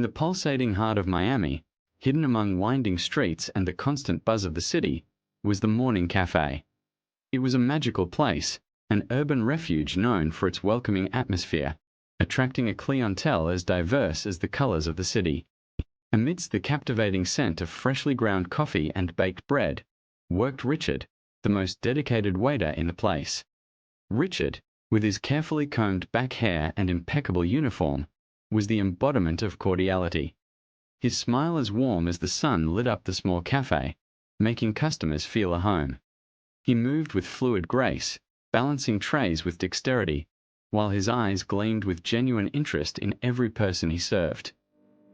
the pulsating heart of Miami, hidden among winding streets and the constant buzz of the city, was the Morning Café. It was a magical place, an urban refuge known for its welcoming atmosphere, attracting a clientele as diverse as the colors of the city. Amidst the captivating scent of freshly ground coffee and baked bread, worked Richard, the most dedicated waiter in the place. Richard, with his carefully combed back hair and impeccable uniform, was the embodiment of cordiality. His smile as warm as the sun lit up the small cafe, making customers feel at home. He moved with fluid grace, balancing trays with dexterity, while his eyes gleamed with genuine interest in every person he served.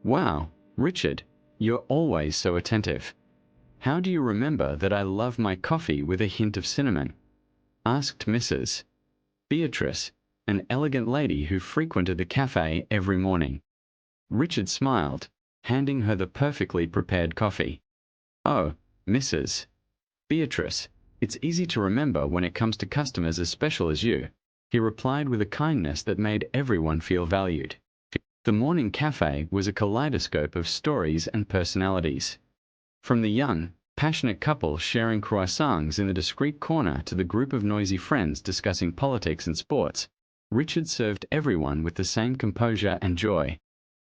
"Wow, Richard, you're always so attentive. How do you remember that I love my coffee with a hint of cinnamon?" asked Mrs. Beatrice, an elegant lady who frequented the cafe every morning. Richard smiled, handing her the perfectly prepared coffee. "Oh, Mrs. Beatrice, it's easy to remember when it comes to customers as special as you," he replied with a kindness that made everyone feel valued. The Morning Café was a kaleidoscope of stories and personalities. From the young, passionate couple sharing croissants in the discreet corner to the group of noisy friends discussing politics and sports, Richard served everyone with the same composure and joy.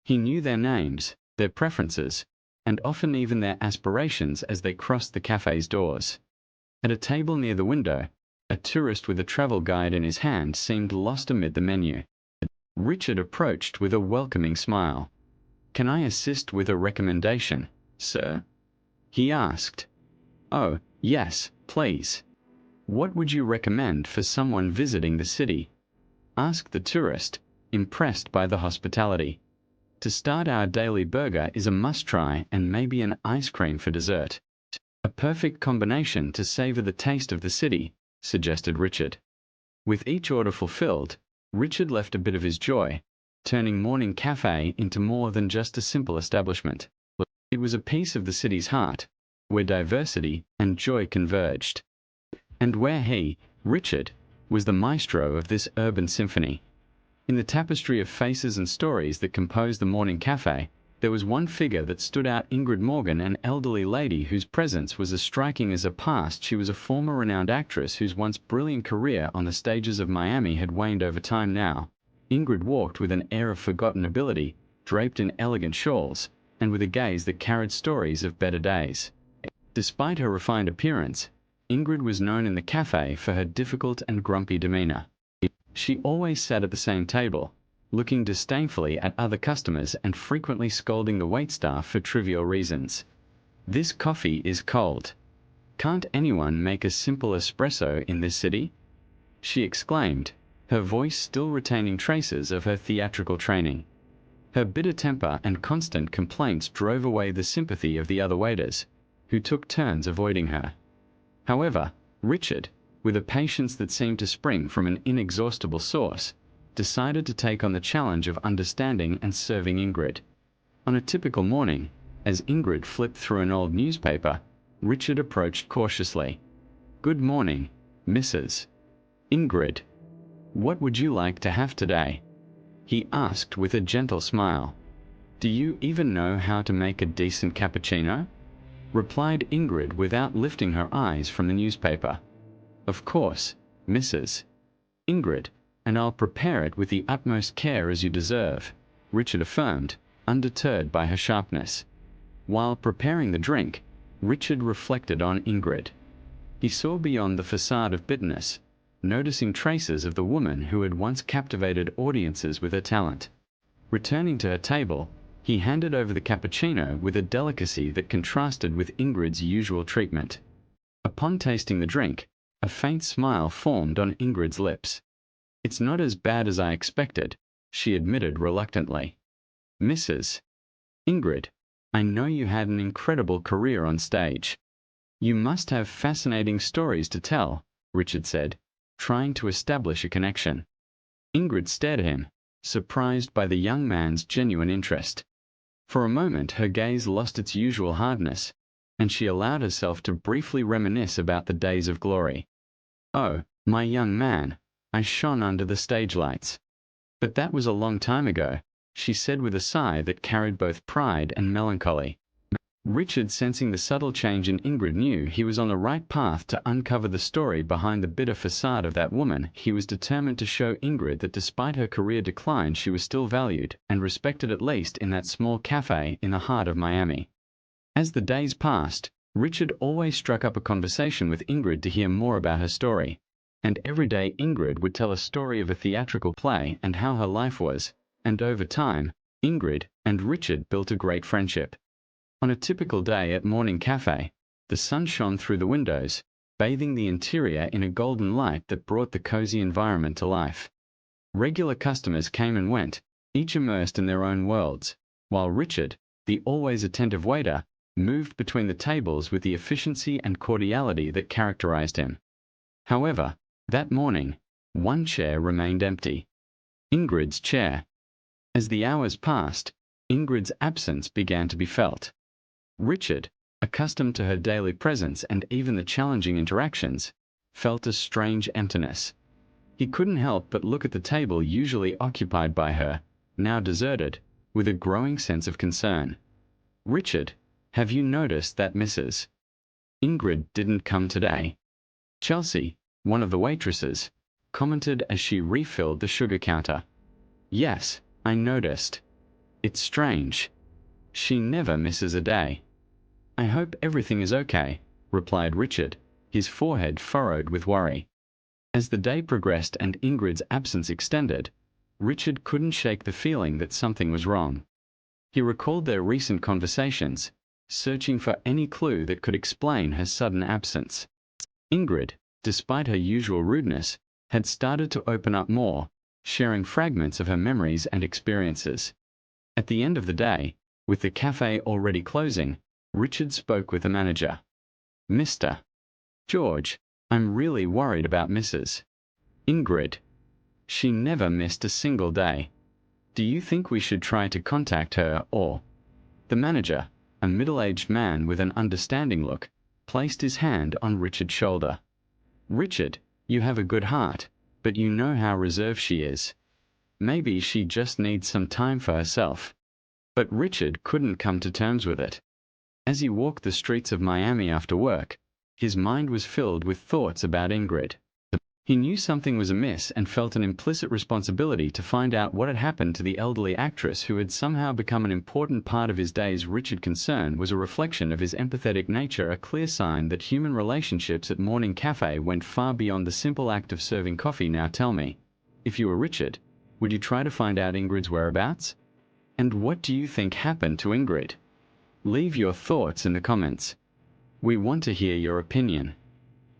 He knew their names, their preferences, and often even their aspirations as they crossed the cafe's doors. At a table near the window, a tourist with a travel guide in his hand seemed lost amid the menu. Richard approached with a welcoming smile. "Can I assist with a recommendation, sir?" he asked. "Oh, yes, please. What would you recommend for someone visiting the city?" asked the tourist, impressed by the hospitality. "To start, our daily burger is a must-try, and maybe an ice cream for dessert. A perfect combination to savor the taste of the city," suggested Richard. With each order fulfilled, Richard left a bit of his joy, turning Morning Café into more than just a simple establishment. It was a piece of the city's heart, where diversity and joy converged, and where he, Richard, was the maestro of this urban symphony. In the tapestry of faces and stories that composed the Morning Café, there was one figure that stood out: Ingrid Morgan, an elderly lady whose presence was as striking as her past. She was a former renowned actress whose once brilliant career on the stages of Miami had waned over time now. Ingrid walked with an air of forgotten ability, draped in elegant shawls, and with a gaze that carried stories of better days. Despite her refined appearance, Ingrid was known in the cafe for her difficult and grumpy demeanor. She always sat at the same table, looking disdainfully at other customers and frequently scolding the waitstaff for trivial reasons. "This coffee is cold. Can't anyone make a simple espresso in this city?" she exclaimed, her voice still retaining traces of her theatrical training. Her bitter temper and constant complaints drove away the sympathy of the other waiters, who took turns avoiding her. However, Richard, with a patience that seemed to spring from an inexhaustible source, decided to take on the challenge of understanding and serving Ingrid. On a typical morning, as Ingrid flipped through an old newspaper, Richard approached cautiously. "Good morning, Mrs. Ingrid. What would you like to have today?" he asked with a gentle smile. "Do you even know how to make a decent cappuccino?" replied Ingrid without lifting her eyes from the newspaper. "Of course, Mrs. Ingrid, and I'll prepare it with the utmost care as you deserve," Richard affirmed, undeterred by her sharpness. While preparing the drink, Richard reflected on Ingrid. He saw beyond the facade of bitterness, noticing traces of the woman who had once captivated audiences with her talent. Returning to her table, he handed over the cappuccino with a delicacy that contrasted with Ingrid's usual treatment. Upon tasting the drink, a faint smile formed on Ingrid's lips. "It's not as bad as I expected," she admitted reluctantly. "Mrs. Ingrid, I know you had an incredible career on stage. You must have fascinating stories to tell," Richard said, trying to establish a connection. Ingrid stared at him, surprised by the young man's genuine interest. For a moment her gaze lost its usual hardness, and she allowed herself to briefly reminisce about the days of glory. "Oh, my young man, I shone under the stage lights. But that was a long time ago. she said with a sigh that carried both pride and melancholy. Richard, sensing the subtle change in Ingrid, knew he was on the right path to uncover the story behind the bitter facade of that woman. He was determined to show Ingrid that despite her career decline, she was still valued and respected, at least in that small cafe in the heart of Miami. As the days passed, Richard always struck up a conversation with Ingrid to hear more about her story. And every day Ingrid would tell a story of a theatrical play and how her life was, and over time, Ingrid and Richard built a great friendship. On a typical day at Morning Café, the sun shone through the windows, bathing the interior in a golden light that brought the cozy environment to life. Regular customers came and went, each immersed in their own worlds, while Richard, the always attentive waiter, moved between the tables with the efficiency and cordiality that characterized him. However, that morning, one chair remained empty. Ingrid's chair. As the hours passed, Ingrid's absence began to be felt. Richard, accustomed to her daily presence and even the challenging interactions, felt a strange emptiness. He couldn't help but look at the table usually occupied by her, now deserted, with a growing sense of concern. "Richard, have you noticed that Mrs. Ingrid didn't come today?" Chelsea, one of the waitresses, commented as she refilled the sugar counter. "Yes, I noticed. It's strange. She never misses a day." "I hope everything is okay," replied Richard, his forehead furrowed with worry. As the day progressed and Ingrid's absence extended, Richard couldn't shake the feeling that something was wrong. He recalled their recent conversations, searching for any clue that could explain her sudden absence. Ingrid, despite her usual rudeness, had started to open up more, sharing fragments of her memories and experiences. At the end of the day, with the cafe already closing, Richard spoke with the manager. "Mr. George, I'm really worried about Mrs. Ingrid. She never missed a single day. Do you think we should try to contact her or—" The manager, a middle-aged man with an understanding look, placed his hand on Richard's shoulder. "Richard, you have a good heart, but you know how reserved she is. Maybe she just needs some time for herself." But Richard couldn't come to terms with it. As he walked the streets of Miami after work, his mind was filled with thoughts about Ingrid. He knew something was amiss and felt an implicit responsibility to find out what had happened to the elderly actress who had somehow become an important part of his days. Richard's concern was a reflection of his empathetic nature, a clear sign that human relationships at Morning Café went far beyond the simple act of serving coffee. "Now tell me, if you were Richard, would you try to find out Ingrid's whereabouts? And what do you think happened to Ingrid? Leave your thoughts in the comments. We want to hear your opinion."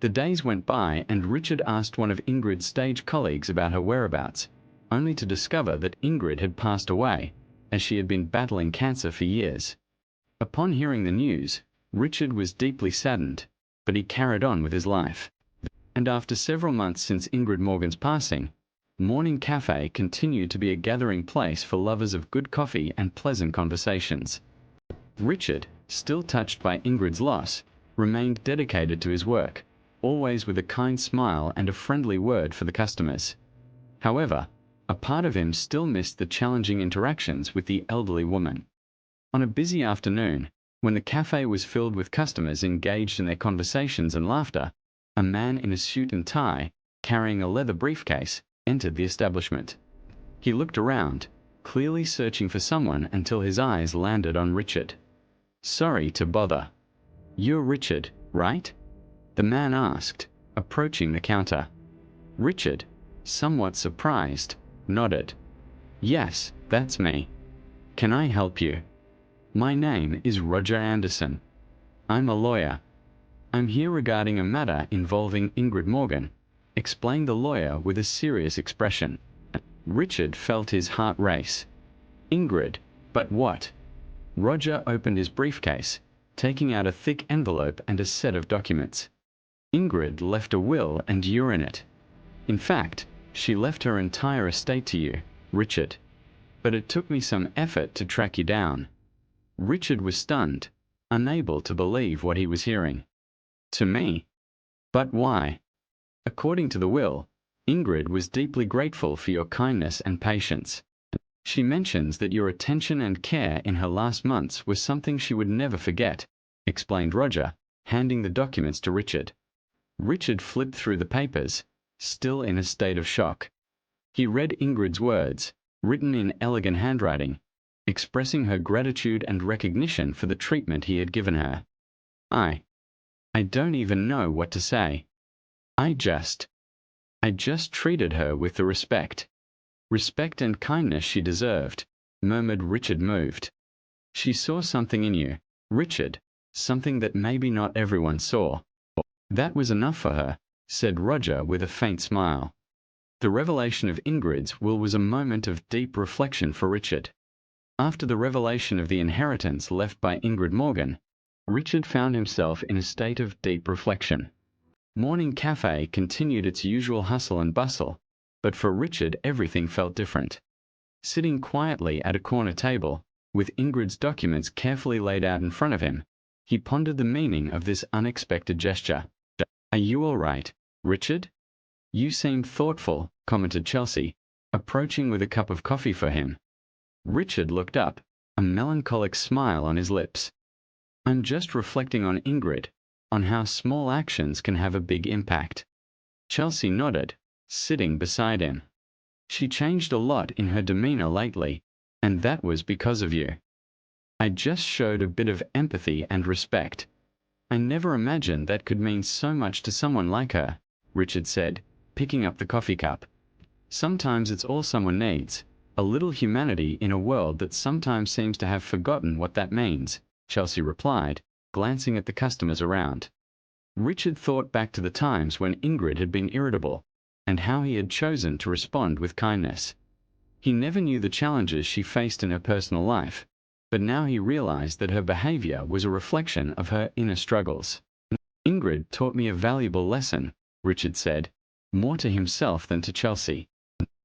The days went by and Richard asked one of Ingrid's stage colleagues about her whereabouts, only to discover that Ingrid had passed away, as she had been battling cancer for years. Upon hearing the news, Richard was deeply saddened, but he carried on with his life. And after several months since Ingrid Morgan's passing, Morning Café continued to be a gathering place for lovers of good coffee and pleasant conversations. Richard, still touched by Ingrid's loss, remained dedicated to his work, always with a kind smile and a friendly word for the customers. However, a part of him still missed the challenging interactions with the elderly woman. On a busy afternoon, when the cafe was filled with customers engaged in their conversations and laughter, a man in a suit and tie, carrying a leather briefcase, entered the establishment. He looked around, clearly searching for someone until his eyes landed on Richard. "Sorry to bother. You're Richard, right?" the man asked, approaching the counter. Richard, somewhat surprised, nodded. "Yes, that's me. Can I help you?" "My name is Roger Anderson. I'm a lawyer. I'm here regarding a matter involving Ingrid Morgan," explained the lawyer with a serious expression. Richard felt his heart race. "Ingrid, but what?" Roger opened his briefcase, taking out a thick envelope and a set of documents. "Ingrid left a will and you're in it. In fact, she left her entire estate to you, Richard. But it took me some effort to track you down." Richard was stunned, unable to believe what he was hearing. "To me? But why?" "According to the will, Ingrid was deeply grateful for your kindness and patience. She mentions that your attention and care in her last months was something she would never forget, explained Roger, handing the documents to Richard. Richard flipped through the papers, still in a state of shock. He read Ingrid's words, written in elegant handwriting, expressing her gratitude and recognition for the treatment he had given her. I don't even know what to say. I just treated her with the respect and kindness she deserved, murmured Richard, moved. She saw something in you, Richard, something that maybe not everyone saw. That was enough for her, said Roger with a faint smile. The revelation of Ingrid's will was a moment of deep reflection for Richard. After the revelation of the inheritance left by Ingrid Morgan, Richard found himself in a state of deep reflection. Morning Café continued its usual hustle and bustle, but for Richard everything felt different. Sitting quietly at a corner table, with Ingrid's documents carefully laid out in front of him, he pondered the meaning of this unexpected gesture. "Are you all right, Richard? You seem thoughtful," commented Chelsea, approaching with a cup of coffee for him. Richard looked up, a melancholic smile on his lips. "I'm just reflecting on Ingrid, on how small actions can have a big impact." Chelsea nodded, sitting beside him. "She changed a lot in her demeanor lately, and that was because of you. I just showed a bit of empathy and respect. I never imagined that could mean so much to someone like her," Richard said, picking up the coffee cup. "Sometimes it's all someone needs, a little humanity in a world that sometimes seems to have forgotten what that means," Chelsea replied, glancing at the customers around. Richard thought back to the times when Ingrid had been irritable, and how he had chosen to respond with kindness. He never knew the challenges she faced in her personal life, but now he realized that her behavior was a reflection of her inner struggles. "Ingrid taught me a valuable lesson," Richard said, more to himself than to Chelsea.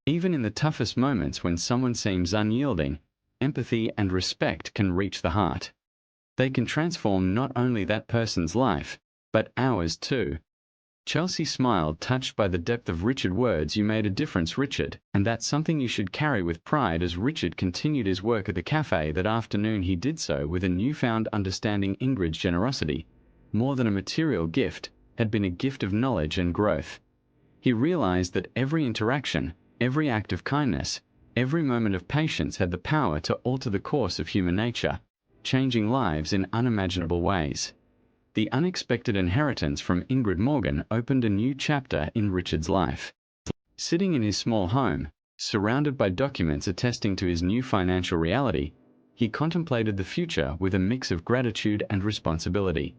"Even in the toughest moments when someone seems unyielding, empathy and respect can reach the heart. They can transform not only that person's life, but ours too." Chelsea smiled, touched by the depth of Richard's words. "You made a difference, Richard, and that's something you should carry with pride." As Richard continued his work at the cafe that afternoon, he did so with a newfound understanding. Ingrid's generosity, more than a material gift, had been a gift of knowledge and growth. He realized that every interaction, every act of kindness, every moment of patience had the power to alter the course of human nature, changing lives in unimaginable ways. The unexpected inheritance from Ingrid Morgan opened a new chapter in Richard's life. Sitting in his small home, surrounded by documents attesting to his new financial reality, he contemplated the future with a mix of gratitude and responsibility.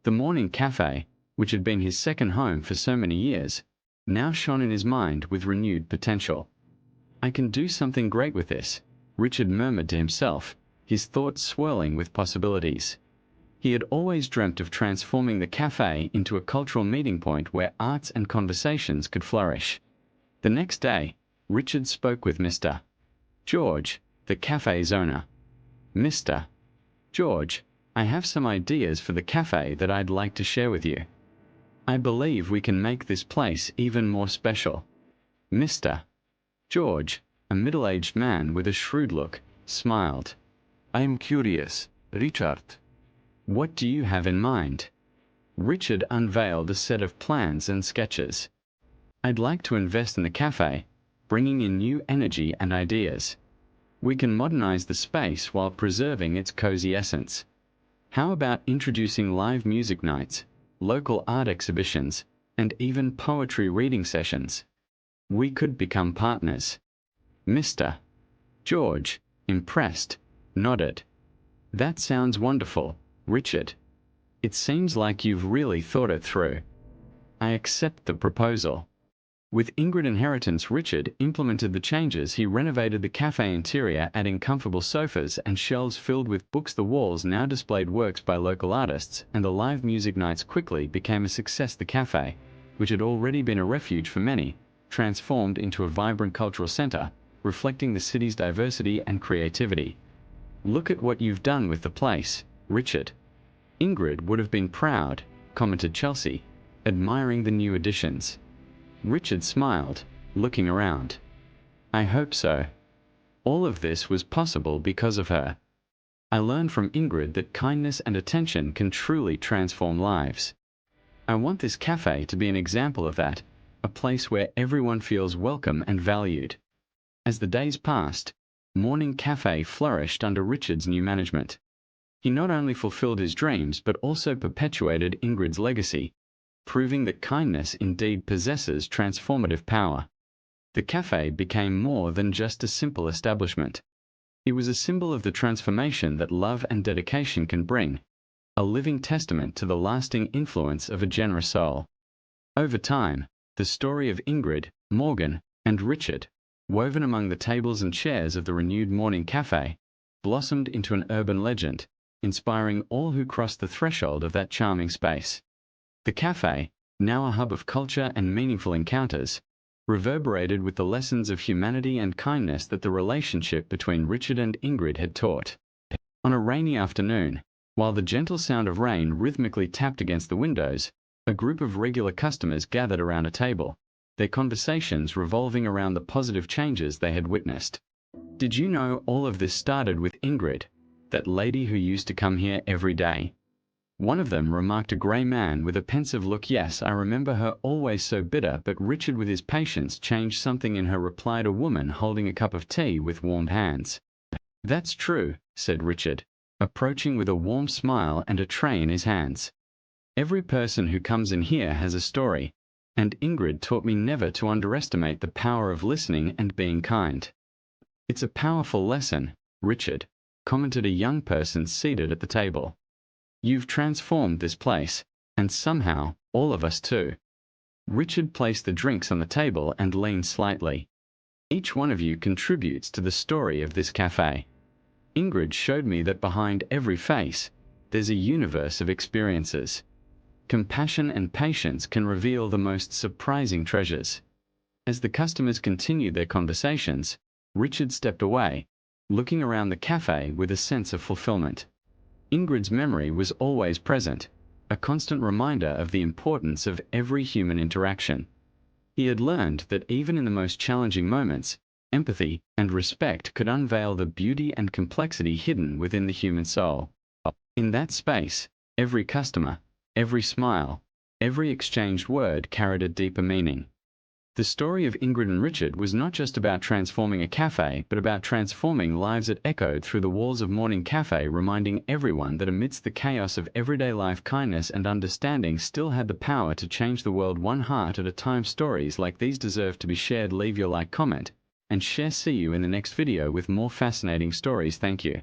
The Morning Café, which had been his second home for so many years, now shone in his mind with renewed potential. "I can do something great with this," Richard murmured to himself, his thoughts swirling with possibilities. He had always dreamt of transforming the cafe into a cultural meeting point where arts and conversations could flourish. The next day, Richard spoke with Mr. George, the cafe's owner. "Mr. George, I have some ideas for the cafe that I'd like to share with you. I believe we can make this place even more special." Mr. George, a middle-aged man with a shrewd look, smiled. "I'm curious, Richard. What do you have in mind?" Richard unveiled a set of plans and sketches. "I'd like to invest in the cafe, bringing in new energy and ideas. We can modernize the space while preserving its cozy essence. How about introducing live music nights, local art exhibitions, and even poetry reading sessions? We could become partners." Mr. George, impressed, nodded. "That sounds wonderful, Richard. It seems like you've really thought it through. I accept the proposal." With Ingrid inheritance, Richard implemented the changes. He renovated the cafe interior, adding comfortable sofas and shelves filled with books. The walls now displayed works by local artists, and the live music nights quickly became a success. The cafe, which had already been a refuge for many, transformed into a vibrant cultural center, reflecting the city's diversity and creativity. "Look at what you've done with the place, Richard." "Ingrid would have been proud," commented Chelsea, admiring the new additions. Richard smiled, looking around. "I hope so." All of this was possible because of her. I learned from Ingrid that kindness and attention can truly transform lives. I want this cafe to be an example of that, a place where everyone feels welcome and valued. As the days passed, Morning Café flourished under Richard's new management. He not only fulfilled his dreams but also perpetuated Ingrid's legacy, proving that kindness indeed possesses transformative power. The cafe became more than just a simple establishment. It was a symbol of the transformation that love and dedication can bring, a living testament to the lasting influence of a generous soul. Over time, the story of Ingrid, Morgan, and Richard, woven among the tables and chairs of the renewed Morning Café, blossomed into an urban legend, inspiring all who crossed the threshold of that charming space. The cafe, now a hub of culture and meaningful encounters, reverberated with the lessons of humanity and kindness that the relationship between Richard and Ingrid had taught. On a rainy afternoon, while the gentle sound of rain rhythmically tapped against the windows, a group of regular customers gathered around a table, their conversations revolving around the positive changes they had witnessed. Did you know all of this started with Ingrid, that lady who used to come here every day? One of them remarked, a grey man with a pensive look. Yes, I remember her, always so bitter, but Richard with his patience changed something in her, replied a woman holding a cup of tea with warm hands. That's true, said Richard, approaching with a warm smile and a tray in his hands. Every person who comes in here has a story, and Ingrid taught me never to underestimate the power of listening and being kind. It's a powerful lesson, Richard, commented a young person seated at the table. You've transformed this place, and somehow, all of us too. Richard placed the drinks on the table and leaned slightly. Each one of you contributes to the story of this cafe. Ingrid showed me that behind every face, there's a universe of experiences. Compassion and patience can reveal the most surprising treasures. As the customers continued their conversations, Richard stepped away, looking around the cafe with a sense of fulfillment. Ingrid's memory was always present, a constant reminder of the importance of every human interaction. He had learned that even in the most challenging moments, empathy and respect could unveil the beauty and complexity hidden within the human soul. In that space, every customer, every smile, every exchanged word carried a deeper meaning. The story of Ingrid and Richard was not just about transforming a cafe, but about transforming lives. It echoed through the walls of Morning Café, reminding everyone that amidst the chaos of everyday life, kindness and understanding still had the power to change the world one heart at a time. Stories like these deserve to be shared. Leave your like, comment, and share. See you in the next video with more fascinating stories. Thank you.